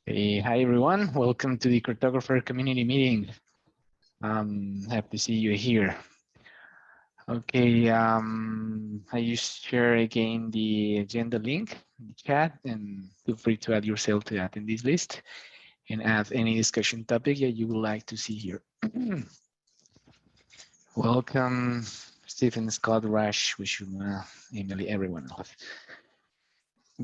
Hey, hi everyone. Welcome to the Cartographer community meeting. Happy to see you here. Okay, I just share again the agenda link in the chat, and feel free to add yourself to that in this list and add any discussion topic that you would like to see here. Welcome, Stephen, Scott, Rash, Wishuma, Emily, everyone else.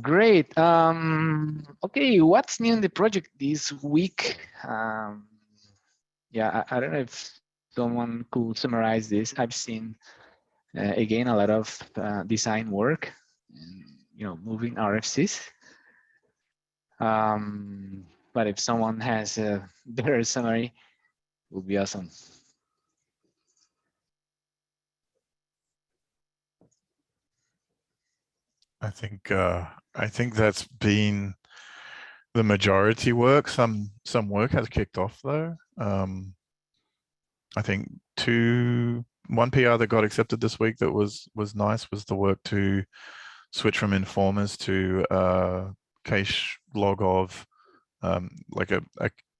Great. Okay, what's new in the project this week? Yeah, I don't know if someone could summarize this. I've seen again a lot of design work, and, moving RFCs. But if someone has a better summary, it would be awesome. I think that's been the majority work. Some work has kicked off though. I think one PR that got accepted this week that was nice was the work to switch from informers to cache log of like a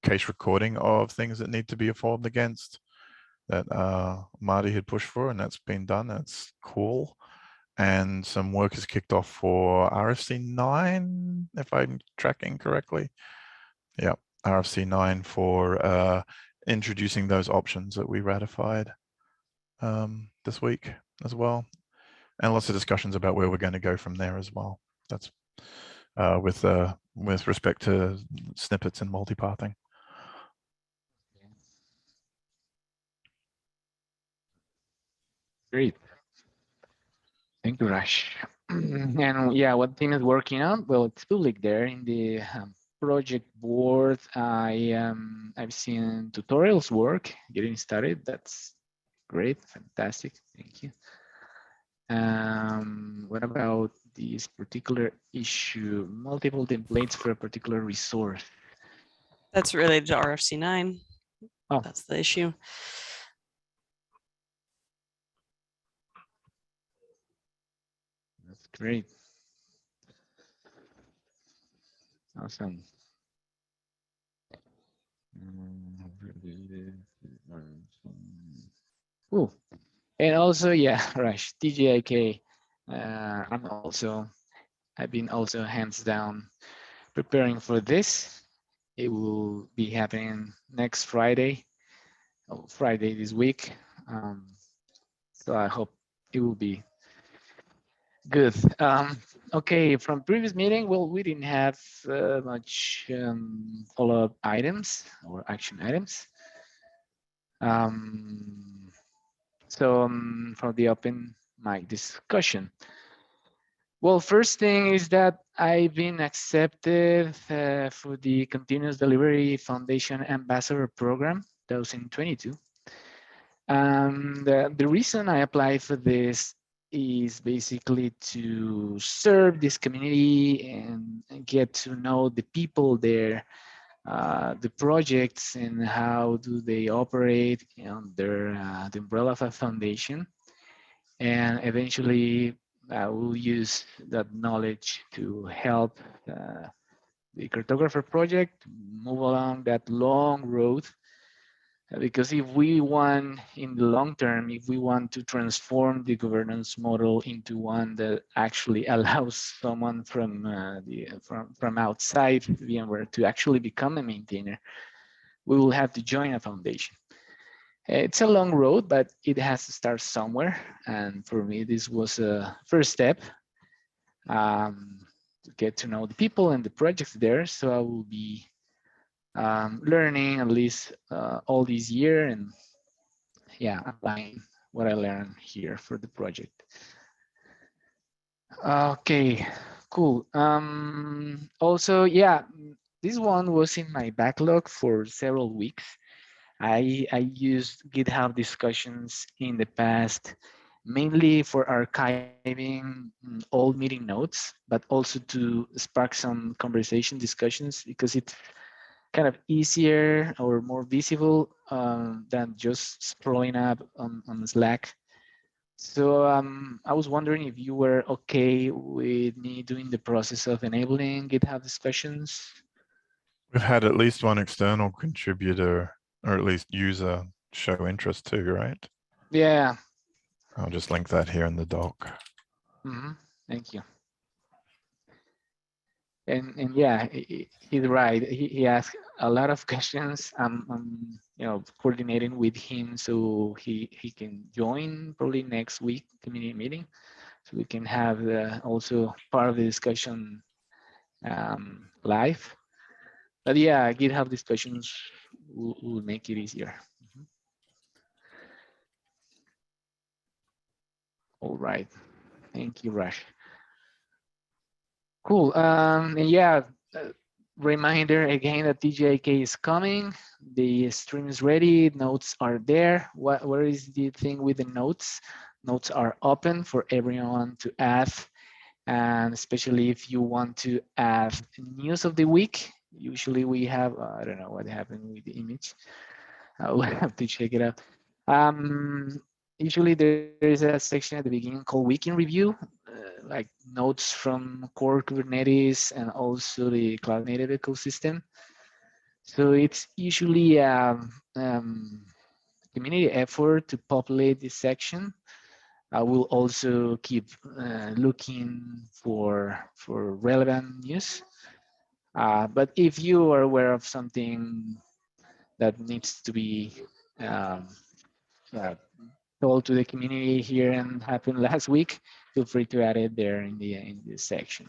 cache recording of things that need to be informed against that Marty had pushed for, and that's been done. That's cool. And some work is kicked off for RFC 9, if I'm tracking correctly. Yeah, RFC 9 for introducing those options that we ratified this week as well. And lots of discussions about where we're going to go from there as well. That's with respect to snippets and multipathing. Great. Thank you, Rash. And yeah, what team is working on? Well, it's public there in the project board. I've seen tutorials work getting started. That's great, fantastic. Thank you. What about this particular issue? Multiple templates for a particular resource. That's related to RFC 9. Oh, that's the issue. That's great. Awesome. Ooh. And also, yeah, Rush, TGIK. I've been also hands down preparing for this. It will be happening next Friday, Friday this week. So I hope it will be good. Okay, from previous meeting, well, we didn't have much follow-up items or action items. So for the open mic discussion. Well, first thing is that I've been accepted for the Continuous Delivery Foundation Ambassador Program 2022. The reason I applied for this is basically to serve this community and get to know the people there, the projects and how do they operate under the umbrella of a foundation. And eventually I will use that knowledge to help the Cartographer project move along that long road. Because if we want, in the long term, if we want to transform the governance model into one that actually allows someone from from outside VMware to actually become a maintainer, we will have to join a foundation. It's a long road, but it has to start somewhere. And for me, this was a first step to get to know the people and the projects there. So I will be learning at least all this year and yeah, applying what I learned here for the project. Okay, cool. Also, yeah, this one was in my backlog for several weeks. I used GitHub discussions in the past, mainly for archiving old meeting notes, but also to spark some conversation discussions because it's kind of easier or more visible than just scrolling up on Slack. So I was wondering if you were okay with me doing the process of enabling GitHub discussions. We've had at least one external contributor, or at least user, show interest too, right? Yeah. I'll just link that here in the doc. Thank you. And yeah, he's right. He asked a lot of questions. I'm coordinating with him so he can join probably next week community meeting, so we can have also part of the discussion live. But yeah, GitHub discussions will make it easier. All right. Thank you, Rash. Cool. And yeah, reminder again that TGIK is coming. The stream is ready. Notes are there. What is the thing with the notes? Notes are open for everyone to add, and especially if you want to add news of the week. Usually we have, I don't know what happened with the image. We'll have to check it out. Usually there is a section at the beginning called Week in Review, like notes from core Kubernetes and also the cloud native ecosystem. So it's usually a community effort to populate this section. I will also keep looking for relevant news. But if you are aware of something that needs to be um, told to the community here and happened last week, feel free to add it there in this section.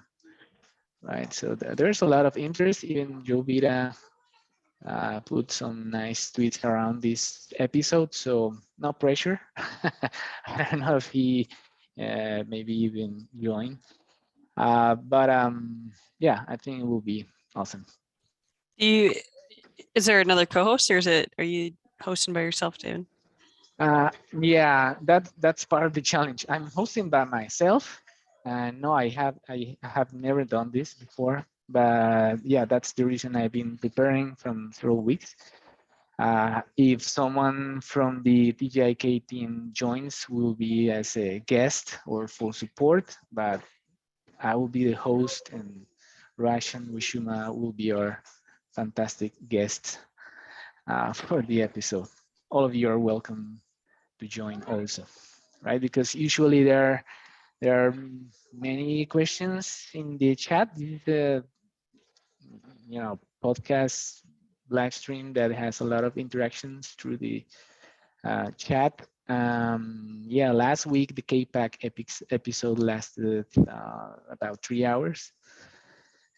Right, so there's a lot of interest. Even Joe Vita put some nice tweets around this episode, so no pressure. I don't know if he maybe even joined, but yeah, I think it will be awesome. Is there another co-host, or are you hosting by yourself, David? Yeah, that's part of the challenge. I'm hosting by myself. No, I have never done this before, but yeah, that's the reason I've been preparing from several weeks. If someone from the TGIK team joins, will be as a guest or for support, but I will be the host, and Rash and Wishuma will be our fantastic guests for the episode. All of you are welcome to join also, right? Because usually there are many questions in the chat. This is a podcast live stream that has a lot of interactions through the chat. Yeah, last week the KPAC episode lasted about 3 hours,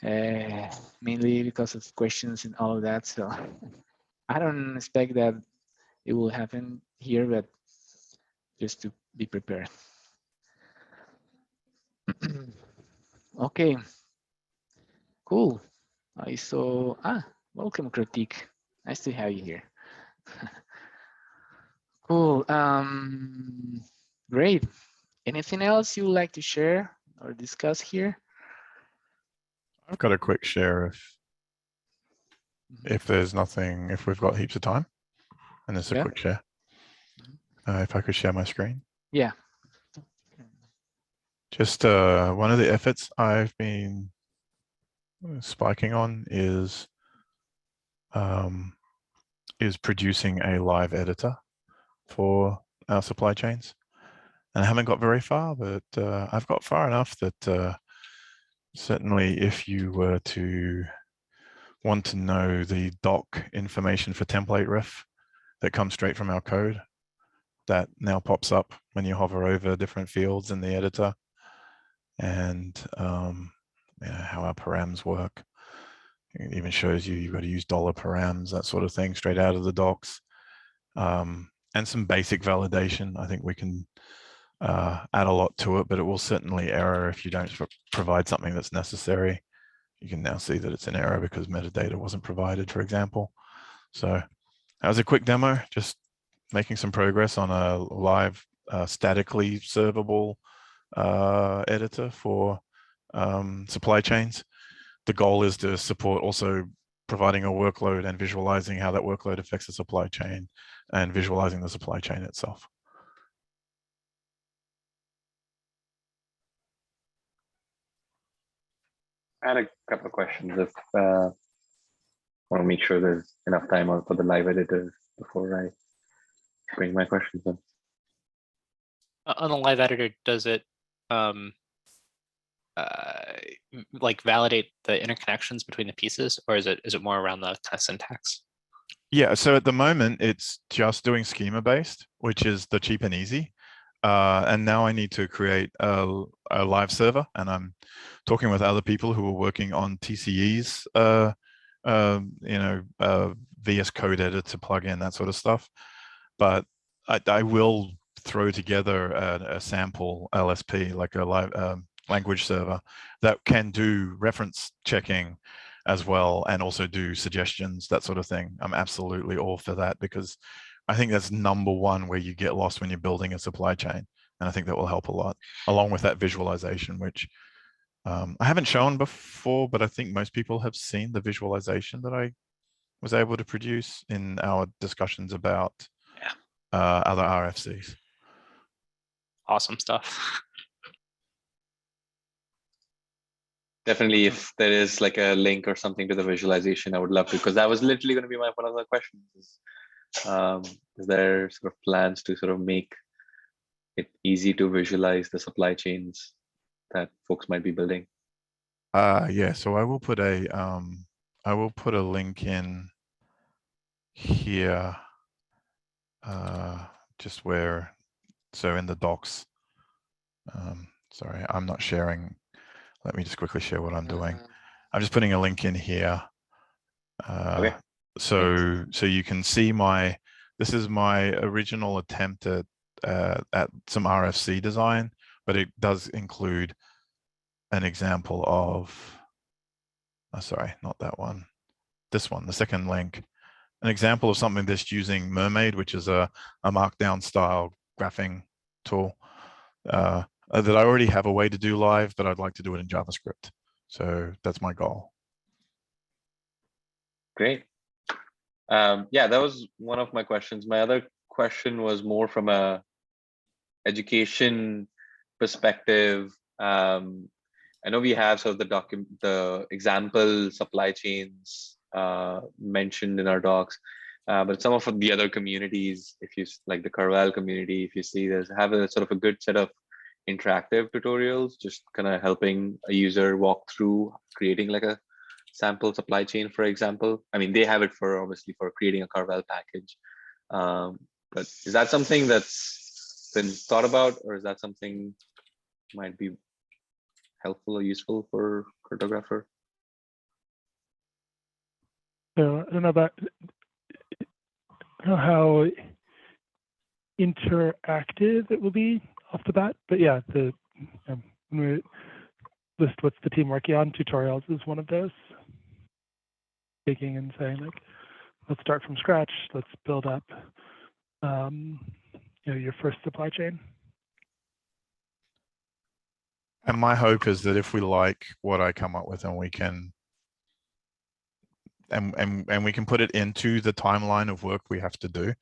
mainly because of questions and all of that. So I don't expect that it will happen here, but just to be prepared. Okay, cool. I saw, welcome Kritik. Nice to have you here. Cool. Great. Anything else you would like to share or discuss here? I've got a quick share if there's nothing, if we've got heaps of time, and it's a quick share. If I could share my screen. Yeah. Just one of the efforts I've been spiking on is producing a live editor for our supply chains. And I haven't got very far, but I've got far enough that certainly if you were to want to know the doc information for template ref that comes straight from our code, that now pops up when you hover over different fields in the editor, and how our params work. It even shows you've got to use $params, that sort of thing, straight out of the docs. And some basic validation. I think we can add a lot to it, but it will certainly error if you don't provide something that's necessary. You can now see that it's an error because metadata wasn't provided, for example. So that was a quick demo, just making some progress on a live statically servable editor for supply chains. The goal is to support also providing a workload and visualizing how that workload affects the supply chain and visualizing the supply chain itself. I had a couple of questions. want to make sure there's enough time out for the live editors before I bring my questions in. On the live editor, does it like validate the interconnections between the pieces, or is it more around the kind of syntax? Yeah, so at the moment it's just doing schema based, which is the cheap and easy. And now I need to create a live server, and I'm talking with other people who are working on TCE's, VS Code editor plugin, that sort of stuff. But I will throw together a sample LSP, like a live language server that can do reference checking as well, and also do suggestions, that sort of thing. I'm absolutely all for that, because I think that's number one where you get lost when you're building a supply chain. And I think that will help a lot, along with that visualization, which I haven't shown before, but I think most people have seen the visualization that I was able to produce in our discussions about other RFCs. Awesome stuff. Definitely, if there is like a link or something to the visualization, I would love to, because that was literally going to be one of the questions. Is there sort of plans to sort of make it easy to visualize the supply chains that folks might be building? Yeah, so I will put a link in here, just where, so in the docs. Sorry, I'm not sharing. Let me just quickly share what I'm doing. I'm just putting a link in here. Okay. So you can see this is my original attempt at some RFC design, but it does include an example of, sorry, not that one, this one, the second link, an example of something that's using Mermaid, which is a markdown style graphing tool that I already have a way to do live, but I'd like to do it in JavaScript. So that's my goal. Great. Yeah, that was one of my questions. My other question was more from a education perspective. I know we have sort of the example supply chains mentioned in our docs, but some of the other communities, if you like the Carvel community, if you see this, have a sort of a good set of interactive tutorials, just kind of helping a user walk through creating like a sample supply chain, for example. I mean, they have it for obviously for creating a Carvel package. But is that something that's been thought about, or is that something might be helpful or useful for Cartographer? So I don't know about how interactive it will be off the bat, but yeah, when we list what's the team working on, tutorials is one of those. Taking and saying like, let's start from scratch. Let's build up, your first supply chain. And my hope is that if we like what I come up with, and we can, and we can put it into the timeline of work we have to do,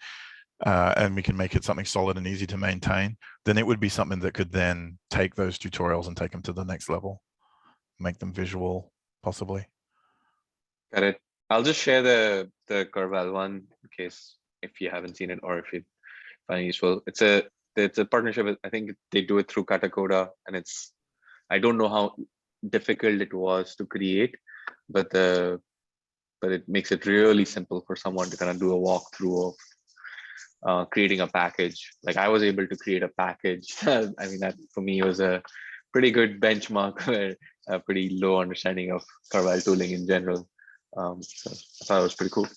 and we can make it something solid and easy to maintain, then it would be something that could then take those tutorials and take them to the next level, make them visual, possibly. Got it. I'll just share the Carvel one in case if you haven't seen it or if you find it useful. It's a partnership. I think they do it through Katakoda, and I don't know how difficult it was to create, but it makes it really simple for someone to kind of do a walkthrough of creating a package. Like I was able to create a package. I mean, that for me was a pretty good benchmark, where a pretty low understanding of Carvel tooling in general. So I thought it was pretty cool.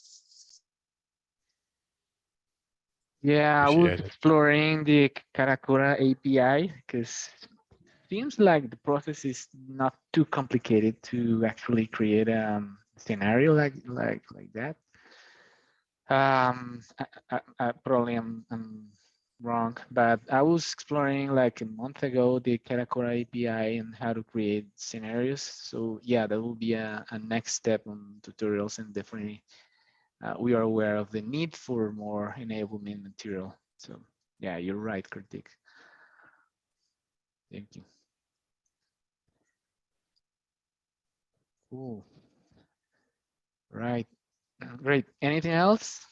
Yeah, I was Appreciate it. exploring the Karakura API because seems like the process is not too complicated to actually create a scenario like that. I probably am wrong, but I was exploring like a month ago the Karakura API and how to create scenarios. So yeah, that will be a next step on tutorials, and definitely we are aware of the need for more enablement material. So yeah, you're right, Kartik. Thank you. Cool. Right. Great. Anything else?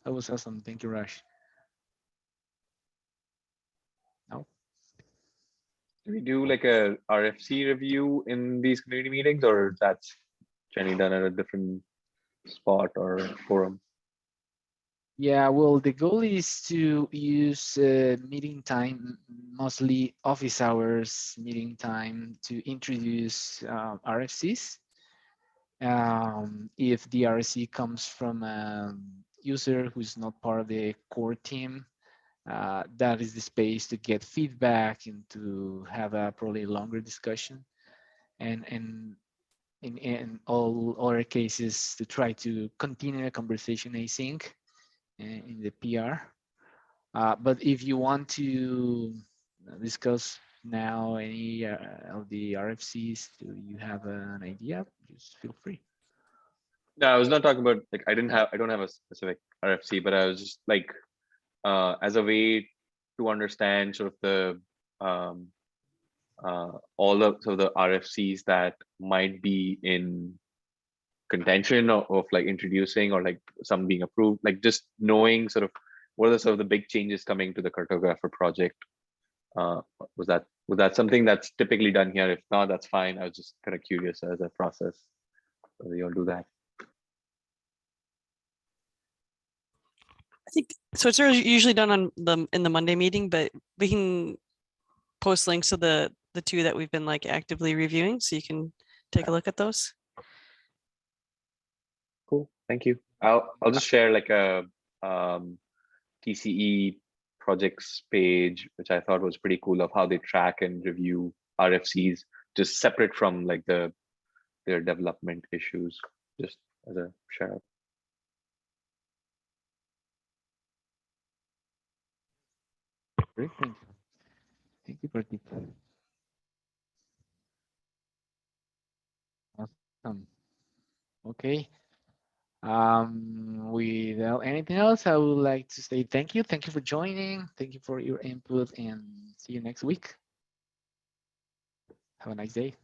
That was awesome. Thank you, Raj. No. Do we do like a RFC review in these community meetings, or that's generally done at a different spot or forum? Yeah, well, the goal is to use meeting time, mostly office hours meeting time, to introduce RFCs. If the RFC comes from a user who's not part of the core team, that is the space to get feedback and to have a probably longer discussion. And in all other cases, to try to continue a conversation async in the PR. But if you want to discuss now any of the RFCs, do you have an idea? Just feel free. No, I was not talking about like I don't have a specific RFC, but I was just like as a way to understand sort of the all of so the RFCs that might be in contention of like introducing or like some being approved, like just knowing sort of what are sort of the big changes coming to the Cartographer project. Was that something that's typically done here? If not, that's fine. I was just kind of curious as a process whether you all do that. I think so. It's usually done on in the Monday meeting, but we can post links to the two that we've been like actively reviewing, so you can take a look at those. Cool, thank you. I'll just share like a TCE projects page, which I thought was pretty cool, of how they track and review RFCs, just separate from like their development issues, just as a shout out. Great, thank you. Thank you, Pratik. Awesome. Okay. Without anything else, I would like to say thank you. Thank you for joining. Thank you for your input, and see you next week. Have a nice day.